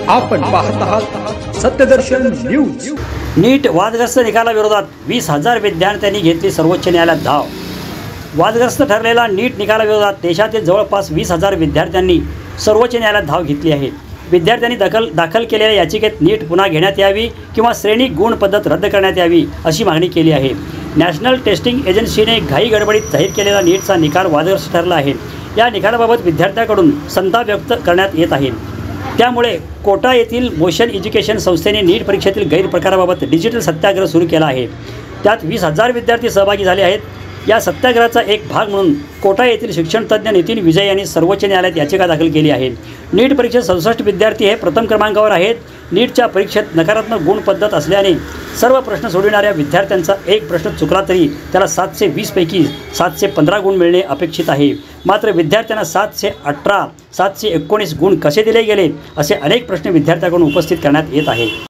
आपण पाहत आहात सत्यदर्शन न्यूज। नीट वादग्रस्त निकालाविरोधात 20,000 विद्यार्थ्यांनी घेतली सर्वोच्च न्यायालयात धाव। वादग्रस्त ठरलेला नीट निकालाविरोधात देशातील जवळपास 20,000 विद्यार्थ्यांनी सर्वोच्च न्यायालयात धाव घेतली आहे। विद्यार्थ्यांनी दाखल केलेल्या याचिकेत नीट पुन्हा घेण्यात यावी किंवा श्रेणी गुण पद्धत रद्द करण्यात यावी अशी मागणी केली आहे। नॅशनल टेस्टिंग एजन्सीने घाई गडबडीत जाहीर केलेला नीटचा निकाल वादग्रस्त ठरला आहे। या निकालाबाबत विद्यार्थ्यांकडून संताप व्यक्त करण्यात येत आहे। त्यामुळे कोटा येथील मोशन एज्युकेशन संस्थेने नीट परीक्षेतील गैरप्रकाराबाबत डिजिटल सत्याग्रह सुरू केला आहे। त्यात 20,000 विद्यार्थी सहभागी झाले आहेत। या सत्याग्रहाचा एक भाग म्हणून कोटा येथील शिक्षणतज्ञ नितीन विजय यांनी सर्वोच्च न्यायालयात याचिका दाखल केली आहे। नीट परीक्षेत 67 विद्यार्थी हे प्रथम क्रमांकावर आहेत। नीटच्या परीक्षेत नकारात्मक गुण पद्धत असल्याने सर्व प्रश्न सोडविणाऱ्या विद्यार्थ्यांचा एक प्रश्न चुकला तरी त्याला 720 पैकी 715 गुण मिळणे अपेक्षित आहे। मात्र विद्यार्थ्यांना 718, 719 गुण कसे दिले गेले असे अनेक प्रश्न विद्यार्थ्यांकडून उपस्थित करण्यात येत आहेत।